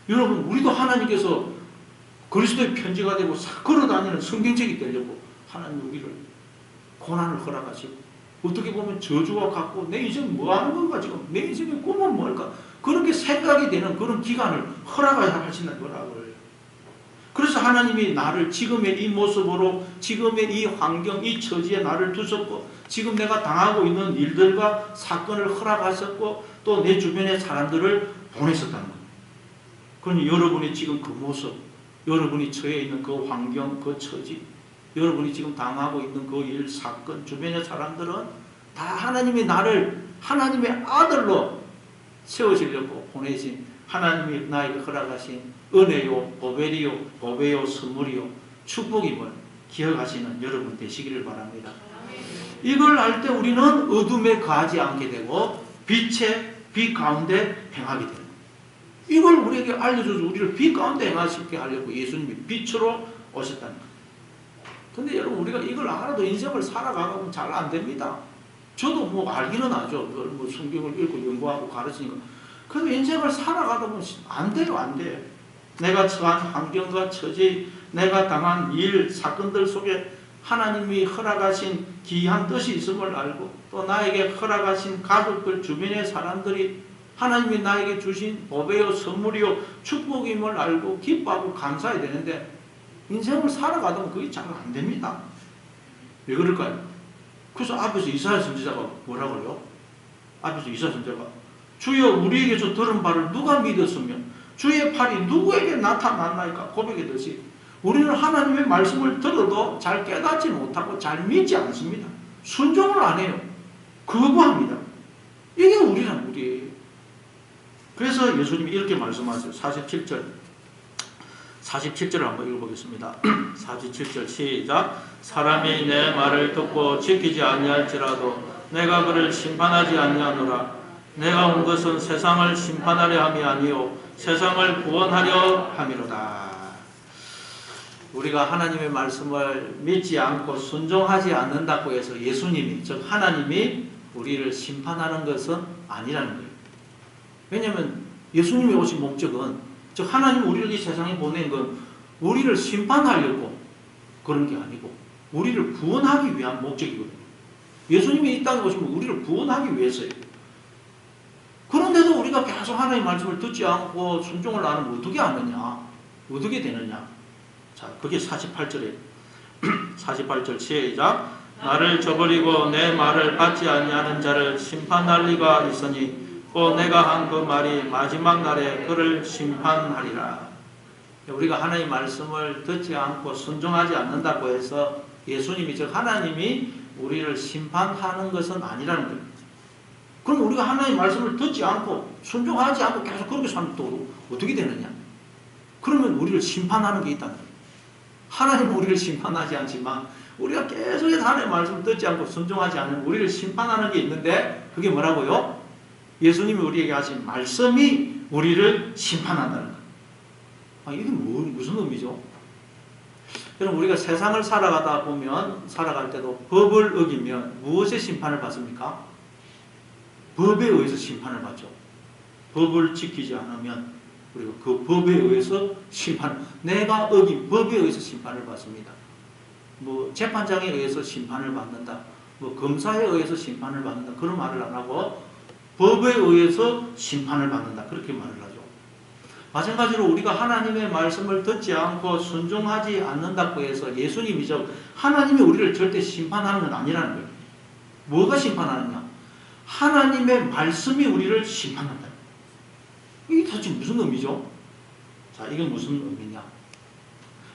여러분 우리도 하나님께서 그리스도의 편지가 되고 걸어다니는 성경책이 되려고 하나님 우리를 고난을 허락하시고 어떻게 보면 저주와 같고 내 인생 뭐 하는 건가 지금 내 인생의 꿈은 뭘까 그렇게 생각이 되는 그런 기간을 허락하시는 거라고요. 그래서 하나님이 나를 지금의 이 모습으로 지금의 이 환경 이 처지에 나를 두셨고 지금 내가 당하고 있는 일들과 사건을 허락하셨고 또 내 주변의 사람들을 보내셨다는 거예요. 그러니 여러분이 지금 그 모습 여러분이 처해 있는 그 환경 그 처지 여러분이 지금 당하고 있는 그 일, 사건, 주변의 사람들은 다 하나님이 나를 하나님의 아들로 세우시려고 보내신 하나님이 나에게 허락하신 은혜요, 보배요, 선물이요, 축복임을 기억하시는 여러분 되시기를 바랍니다. 이걸 알 때 우리는 어둠에 거하지 않게 되고 빛 가운데 행하게 됩니다. 이걸 우리에게 알려줘서 우리를 빛 가운데 행하시게 하려고 예수님이 빛으로 오셨다는 거예요. 근데 여러분 우리가 이걸 알아도 인생을 살아가면 잘 안 됩니다. 저도 뭐 알기는 하죠. 뭐 성경을 읽고 연구하고 가르치니까. 그래도 인생을 살아가다 보면 안 돼요. 안 돼. 내가 처한 환경과 처지, 내가 당한 일, 사건들 속에 하나님이 허락하신 기이한 뜻이 있음을 알고 또 나에게 허락하신 가족들, 주변의 사람들이 하나님이 나에게 주신 보배요, 선물이요, 축복임을 알고 기뻐하고 감사해야 되는데 인생을 살아가다 보면 그게 잘 안 됩니다. 왜 그럴까요? 그래서 앞에서 이사야 선지자가 뭐라고 그래요? 앞에서 이사야 선지자가 주여 우리에게서 들은 바를 누가 믿었으면 주의 팔이 누구에게 나타났나이까 고백했듯이 우리는 하나님의 말씀을 들어도 잘 깨닫지 못하고 잘 믿지 않습니다. 순종을 안 해요. 거부합니다. 이게 우리란 우리예요. 그래서 예수님이 이렇게 말씀하세요. 47절을 한번 읽어보겠습니다. 47절 시작. 사람이 내 말을 듣고 지키지 아니할지라도 내가 그를 심판하지 아니하노라. 내가 온 것은 세상을 심판하려 함이 아니요 세상을 구원하려 함이로다. 우리가 하나님의 말씀을 믿지 않고 순종하지 않는다고 해서 예수님이, 즉 하나님이 우리를 심판하는 것은 아니라는 거예요. 왜냐하면 예수님이 오신 목적은, 즉 하나님이 우리를 이 세상에 보낸 건 우리를 심판하려고 그런 게 아니고 우리를 구원하기 위한 목적이거든요. 예수님이 이 땅에 오시면 우리를 구원하기 위해서예요. 그런데도 우리가 계속 하나님의 말씀을 듣지 않고 순종을 안 하면 어떻게 하느냐? 어떻게 되느냐? 자, 그게 48절이에요. 48절 시작. 나를 저버리고 내 말을 받지 아니하는 자를 심판할 리가 있으니 또 내가 한 그 말이 마지막 날에 그를 심판하리라. 우리가 하나님의 말씀을 듣지 않고 순종하지 않는다고 해서 예수님이, 즉 하나님이 우리를 심판하는 것은 아니라는 거예요. 그럼 우리가 하나님의 말씀을 듣지 않고 순종하지 않고 계속 그렇게 살면 또 어떻게 되느냐? 그러면 우리를 심판하는 게 있다는 거예요. 하나님은 우리를 심판하지 않지만 우리가 계속해서 하나님의 말씀을 듣지 않고 순종하지 않으면 우리를 심판하는 게 있는데, 그게 뭐라고요? 예수님이 우리에게 하신 말씀이 우리를 심판한다는 거예요. 이게 무슨 의미죠? 여러분, 우리가 세상을 살아가다 보면, 살아갈 때도 법을 어기면 무엇의 심판을 받습니까? 법에 의해서 심판을 받죠. 법을 지키지 않으면 우리가 그 법에 의해서 내가 어긴 법에 의해서 심판을 받습니다. 뭐 재판장에 의해서 심판을 받는다, 뭐 검사에 의해서 심판을 받는다, 그런 말을 안 하고 법에 의해서 심판을 받는다, 그렇게 말을 하죠. 마찬가지로 우리가 하나님의 말씀을 듣지 않고 순종하지 않는다고 해서 예수님이죠, 하나님이 우리를 절대 심판하는 건 아니라는 거예요. 뭐가 심판하느냐? 하나님의 말씀이 우리를 심판한다. 이게 도대체 무슨 의미죠? 자, 이건 무슨 의미냐?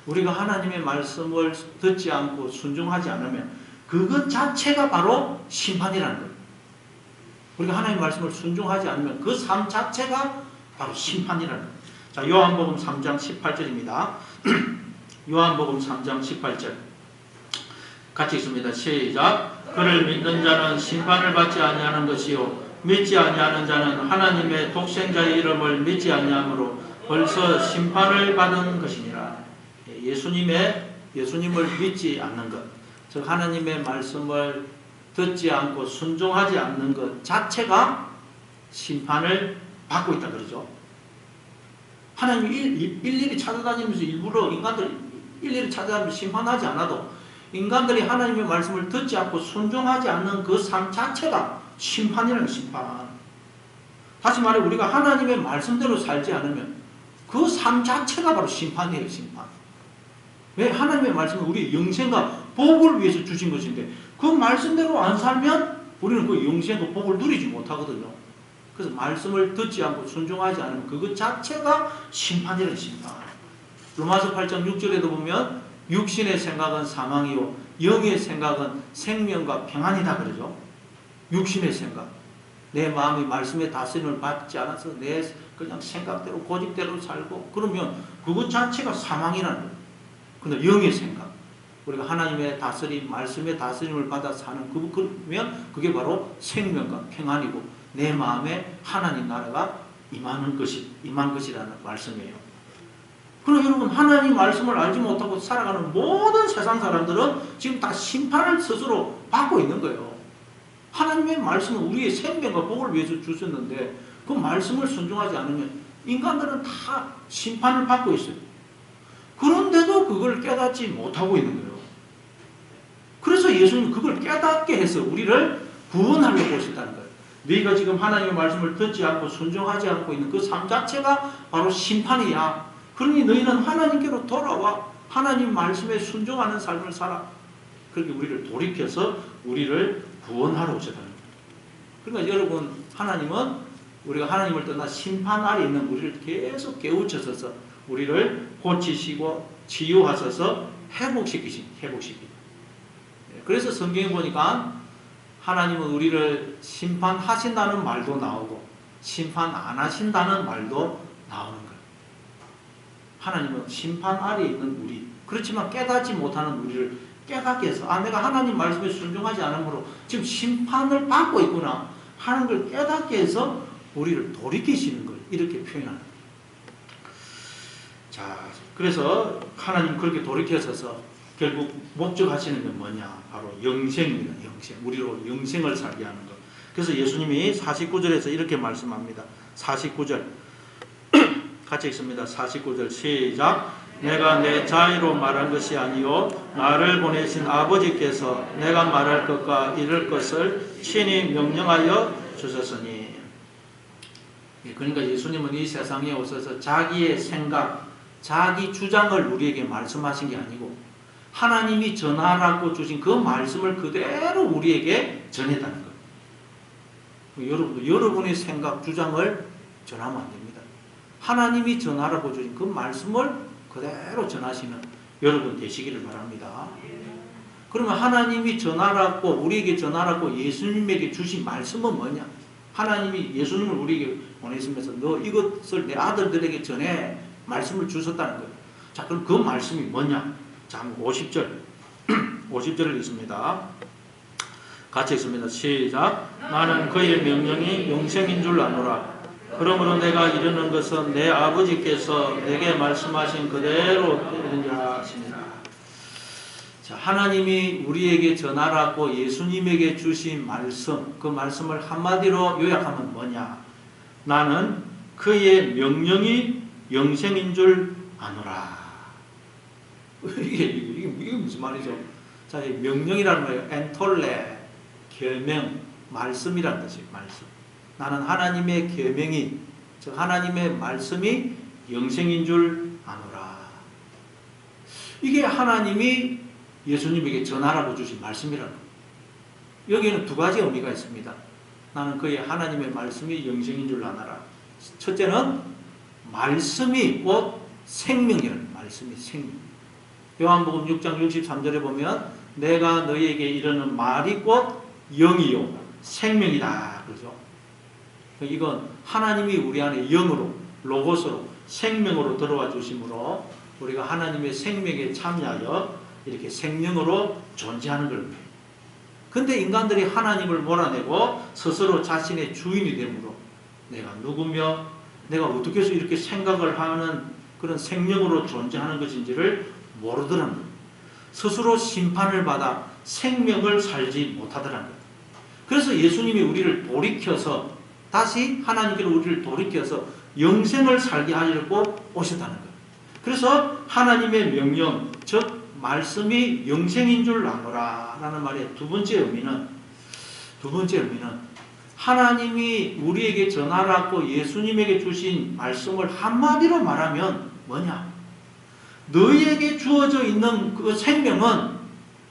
우리가 하나님의 말씀을 듣지 않고 순종하지 않으면 그것 자체가 바로 심판이라는 거예요. 우리가 하나님의 말씀을 순종하지 않으면 그 삶 자체가 바로 심판이라는 거예요. 자, 요한복음 3장 18절입니다. 요한복음 3장 18절 같이 읽습니다. 시작. 그를 믿는 자는 심판을 받지 아니하는 것이요 믿지 아니하는 자는 하나님의 독생자의 이름을 믿지 아니하므로 벌써 심판을 받은 것이니라. 예수님을 믿지 않는 것, 즉 하나님의 말씀을 듣지 않고 순종하지 않는 것 자체가 심판을 받고 있다 그러죠. 하나님이 일일이 찾아다니면서 일부러 인간들 일일이 찾아다니면서 심판하지 않아도 인간들이 하나님의 말씀을 듣지 않고 순종하지 않는 그 삶 자체가 심판이라는 심판. 다시 말해 우리가 하나님의 말씀대로 살지 않으면 그 삶 자체가 바로 심판이에요. 심판. 왜? 하나님의 말씀은 우리의 영생과 복을 위해서 주신 것인데 그 말씀대로 안 살면 우리는 그 영생과 복을 누리지 못하거든요. 그래서 말씀을 듣지 않고 순종하지 않으면 그것 자체가 심판이라는 심판. 로마서 8장 6절에도 보면 육신의 생각은 사망이요 영의 생각은 생명과 평안이다 그러죠. 육신의 생각, 내 마음이 말씀의 다스림을 받지 않아서 내 그냥 생각대로 고집대로 살고 그러면 그것 자체가 사망이라는 거예요. 그런데 영의 생각, 우리가 하나님의 다스림, 말씀의 다스림을 받아 사는 그러면 그게 바로 생명과 평안이고 내 마음에 하나님 나라가 임한 것이라는 말씀이에요. 그럼 여러분, 하나님 말씀을 알지 못하고 살아가는 모든 세상 사람들은 지금 다 심판을 스스로 받고 있는 거예요. 하나님의 말씀은 우리의 생명과 복을 위해서 주셨는데 그 말씀을 순종하지 않으면 인간들은 다 심판을 받고 있어요. 그런데도 그걸 깨닫지 못하고 있는 거예요. 그래서 예수님은 그걸 깨닫게 해서 우리를 구원하려고 오셨다는 거예요. 너희가 지금 하나님의 말씀을 듣지 않고 순종하지 않고 있는 그 삶 자체가 바로 심판이야. 그러니 너희는 하나님께로 돌아와 하나님 말씀에 순종하는 삶을 살아. 그렇게 우리를 돌이켜서 우리를 구원하러 오셨다는 거예요. 그러니까 여러분, 하나님은 우리가 하나님을 떠나 심판 아래 있는 우리를 계속 깨우쳐서 우리를 고치시고 치유하셔서 회복시키십니다. 그래서 성경에 보니까 하나님은 우리를 심판하신다는 말도 나오고 심판 안 하신다는 말도 나오는 거예요. 하나님은 심판 아래 있는 우리, 그렇지만 깨닫지 못하는 우리를 깨닫게 해서 내가 하나님 말씀에 순종하지 않으므로 지금 심판을 받고 있구나. 하는 걸 깨닫게 해서 우리를 돌이키시는 걸 이렇게 표현하는 거예요. 자, 그래서 하나님 그렇게 돌이켜서서 결국 목적하시는 건 뭐냐? 바로 영생입니다. 영생. 우리로 영생을 살게 하는 것. 그래서 예수님이 49절에서 이렇게 말씀합니다. 49절 같이 읽습니다. 49절 시작. 내가 내 자의로 말한 것이 아니요 나를 보내신 아버지께서 내가 말할 것과 이룰 것을 친히 명령하여 주셨으니. 그러니까 예수님은 이 세상에 오셔서 자기의 생각, 자기 주장을 우리에게 말씀하신 게 아니고 하나님이 전하라고 주신 그 말씀을 그대로 우리에게 전했다는 거예요. 여러분도 여러분의 생각, 주장을 전하면 안 됩니다. 하나님이 전하라고 주신 그 말씀을 그대로 전하시는 여러분 되시기를 바랍니다. 그러면 하나님이 전하라고 우리에게 전하라고 예수님에게 주신 말씀은 뭐냐? 하나님이 예수님을 우리에게 보내시면서 너 이것을 내 아들들에게 전해 말씀을 주셨다는 거예요. 자, 그럼 그 말씀이 뭐냐? 자, 50절 50절을 읽습니다. 같이 읽습니다. 시작. 나는 그의 명령이 영생인 줄 아노라. 그러므로 내가 이르는 것은 내 아버지께서 내게 말씀하신 그대로 이르리라 하시니라. 자, 하나님이 우리에게 전하라고 예수님에게 주신 말씀, 그 말씀을 한마디로 요약하면 뭐냐? 나는 그의 명령이 영생인 줄 아노라. 이게 무슨 말이죠? 자, 명령이라는 거예요. 엔톨레, 계명, 말씀이라는 뜻이에요. 말씀. 나는 하나님의 계명이, 즉 하나님의 말씀이 영생인 줄 아노라. 이게 하나님이 예수님에게 전하라고 주신 말씀이라는 거예요. 여기에는 두 가지 의미가 있습니다. 나는 그의 하나님의 말씀이 영생인 줄 아노라. 첫째는 말씀이 곧 생명이라는 말씀이 생명. 요한복음 6장 63절에 보면 내가 너희에게 이르는 말이 곧 영이요 생명이다. 그렇죠? 이건 하나님이 우리 안에 영으로 로고스로 생명으로 들어와 주심으로 우리가 하나님의 생명에 참여하여 이렇게 생명으로 존재하는 겁니다. 근데 인간들이 하나님을 몰아내고 스스로 자신의 주인이 되므로 내가 누구며 내가 어떻게 해서 이렇게 생각을 하는 그런 생명으로 존재하는 것인지를 모르더라는 거예요. 스스로 심판을 받아 생명을 살지 못하더라는 거예요. 그래서 예수님이 우리를 돌이켜서 다시 하나님께로 우리를 돌이켜서 영생을 살게 하려고 오셨다는 거예요. 그래서 하나님의 명령, 즉 말씀이 영생인 줄 아노라 라는 말의 두 번째 의미는 하나님이 우리에게 전하라고 예수님에게 주신 말씀을 한마디로 말하면 뭐냐? 너희에게 주어져 있는 그 생명은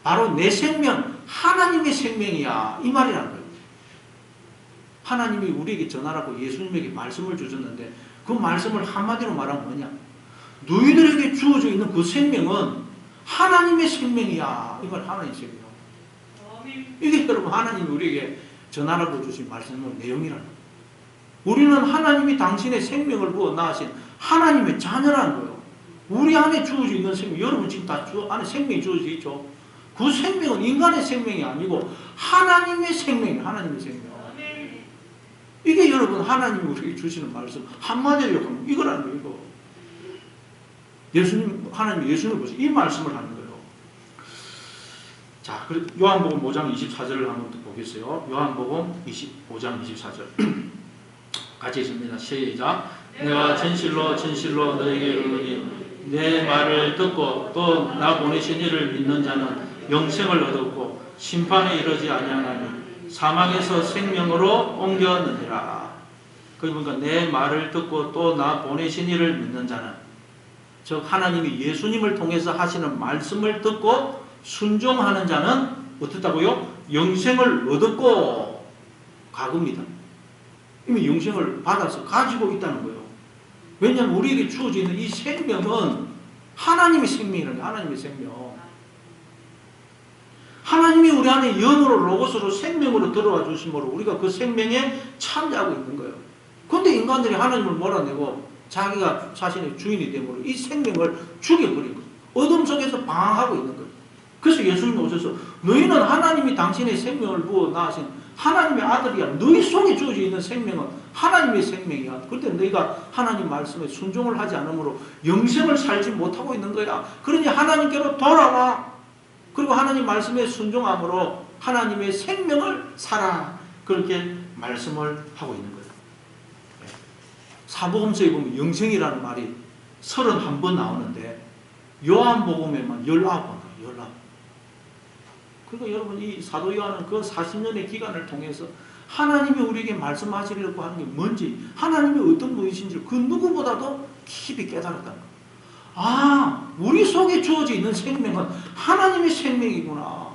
바로 내 생명, 하나님의 생명이야. 이 말이라는 거예요. 하나님이 우리에게 전하라고 예수님에게 말씀을 주셨는데 그 말씀을 한마디로 말하면 뭐냐? 너희들에게 주어져 있는 그 생명은 하나님의 생명이야. 이 말 하나님의 생명. 이게 여러분 하나님이 우리에게 전하라고 주신 말씀의 내용이라는 거예요. 우리는 하나님이 당신의 생명을 부어 낳으신 하나님의 자녀라는 거예요. 우리 안에 주어져 있는 생명, 여러분 지금 다 안에 생명이 주어져 있죠. 그 생명은 인간의 생명이 아니고 하나님의 생명이에요. 하나님의 생명. 이게 여러분 하나님이 우리에게 주시는 말씀 한마디로 욕하면 이거라는 거예요. 이거. 예수님, 하나님이 예수님을 보시고 이 말씀을 하는 거예요. 자, 요한복음 5장 24절을 한번 보겠어요. 요한복음 5장 24절 같이 읽습니다. 시작. 내가 진실로 진실로 너에게 이르노니 내 말을 듣고 또 나 보내신 이를 믿는 자는 영생을 얻었고 심판에 이르지 아니하나니 사망에서 생명으로 옮겼느니라. 그러니까 내 말을 듣고 또 나 보내신 이를 믿는 자는, 즉 하나님이 예수님을 통해서 하시는 말씀을 듣고 순종하는 자는 어떻다고요? 영생을 얻었고 가급니다. 이미 영생을 받아서 가지고 있다는 거예요. 왜냐하면 우리에게 주어져 있는 이 생명은 하나님의 생명이라는 거예요. 하나님의 생명. 하나님이 우리 안에 영으로 로고스로 생명으로 들어와 주심으로 우리가 그 생명에 참여하고 있는 거예요. 그런데 인간들이 하나님을 몰아내고 자기가 자신의 주인이 되므로 이 생명을 죽여버린 거예요. 어둠 속에서 방황하고 있는 거예요. 그래서 예수님이 오셔서 너희는 하나님이 당신의 생명을 부어 낳으신 하나님의 아들이야. 너희 속에 주어져 있는 생명은 하나님의 생명이야. 그런데 너희가 하나님 말씀에 순종을 하지 않으므로 영생을 살지 못하고 있는 거야. 그러니 하나님께로 돌아와. 그리고 하나님 말씀에 순종함으로 하나님의 생명을 살아. 그렇게 말씀을 하고 있는 거예요. 사복음서에 보면 영생이라는 말이 31번 나오는데 요한복음에만 19번 나와요. 19번. 그러니까 여러분 이 사도 요한은 그 40년의 기간을 통해서 하나님이 우리에게 말씀하시려고 하는 게 뭔지, 하나님이 어떤 분이신지 그 누구보다도 깊이 깨달았다는 거예요. 아, 우리 속에 주어져 있는 생명은 하나님의 생명이구나.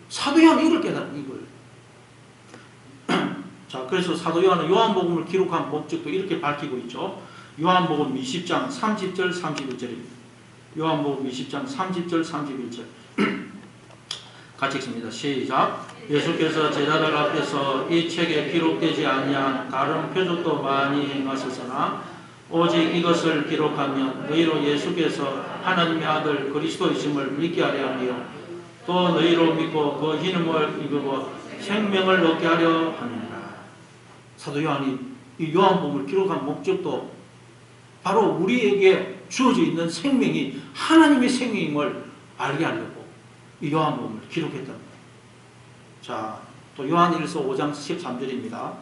사도 요한은 이걸 깨달은 이걸. 자, 그래서 사도 요한은 요한복음을 기록한 목적도 이렇게 밝히고 있죠. 요한복음 20장 30절 31절입니다. 요한복음 20장 30절 31절 같이 읽습니다. 시작. 예수께서 제자들 앞에서 이 책에 기록되지 아니한 다른 표적도 많이 행하셨으나 오직 이것을 기록하면 너희로 예수께서 하나님의 아들 그리스도이심을 믿게 하려 하며 또 너희로 믿고 그 이름을 입고 생명을 얻게 하려 하느니라. 사도 요한이 이 요한복음을 기록한 목적도 바로 우리에게 주어져 있는 생명이 하나님의 생명임을 알게 하려고 이 요한복음을 기록했던 거예요. 자, 또 요한일서 5장 13절입니다.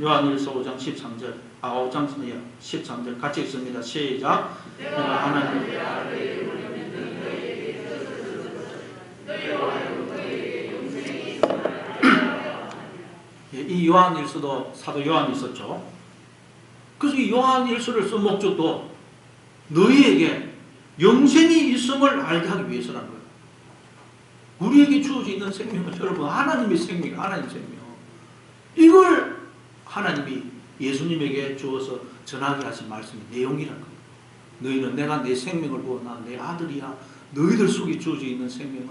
요한일서 5장 13절, 5장 13절 같이 읽습니다. 시작. 내가 하나님의 아들의 이 요한일서도 사도 요한이 있었죠. 그래서 이 요한일서를 쓴 목적도 너희에게 영생이 있음을 알게 하기 위해서라는 거예요. 우리에게 주어져 있는 생명은 여러분 하나님의 생명이에요. 하나님의 생명. 이걸 하나님이 예수님에게 주어서 전하게 하신 말씀의 내용이라는 거예요. 너희는 내가 내 생명을 보고 나 내 아들이야. 너희들 속에 주어져 있는 생명은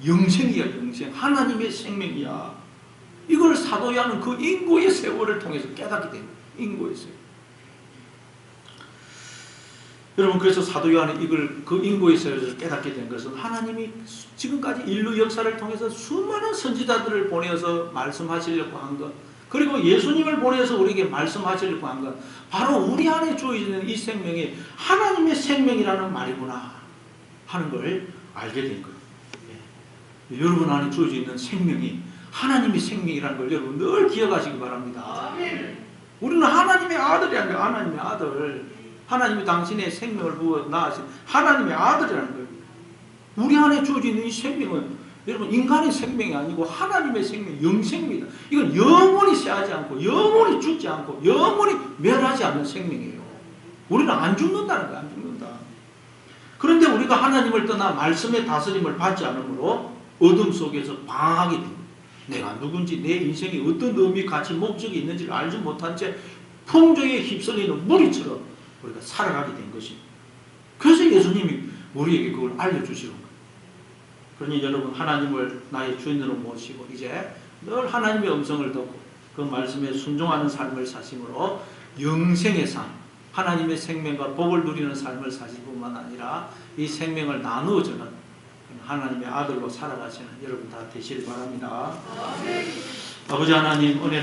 영생이야. 영생. 하나님의 생명이야. 이걸 사도 요한은 그 인고의 세월을 통해서 깨닫게 된 거예요. 인고의 세월. 여러분 그래서 사도 요한이 이걸 그 인고의 세월에서 깨닫게 된 것은 하나님이 지금까지 인류 역사를 통해서 수많은 선지자들을 보내서 말씀하시려고 한 것, 그리고 예수님을 보내서 우리에게 말씀하시려고 한 것, 바로 우리 안에 주어지는 이 생명이 하나님의 생명이라는 말이구나 하는 걸 알게 된 거예요. 예. 여러분 안에 주어져 있는 생명이 하나님의 생명이라는 걸 여러분 늘 기억하시기 바랍니다. 우리는 하나님의 아들이라는 거예요. 하나님의 아들. 하나님이 당신의 생명을 부어 낳으신 하나님의 아들이라는 거예요. 우리 안에 주어져 있는 이 생명은 여러분 인간의 생명이 아니고 하나님의 생명, 영생입니다. 이건 영원히 쇠하지 않고 영원히 죽지 않고 영원히 멸하지 않는 생명이에요. 우리는 안 죽는다는 거예요. 안 죽는다. 그런데 우리가 하나님을 떠나 말씀의 다스림을 받지 않으므로 어둠 속에서 방황하게 됩니다. 내가 누군지 내 인생에 어떤 의미, 가치, 목적이 있는지를 알지 못한 채 풍조에 휩쓸리는 무리처럼 우리가 살아가게 된 것입니다. 그래서 예수님이 우리에게 그걸 알려주시는 거예요. 그러니 여러분 하나님을 나의 주인으로 모시고 이제 늘 하나님의 음성을 듣고 그 말씀에 순종하는 삶을 사심으로 영생의 삶, 하나님의 생명과 복을 누리는 삶을 사실 뿐만 아니라 이 생명을 나누어주는 하나님의 아들로 살아가시는 여러분 다 되시길 바랍니다. 아버지 하나님 은혜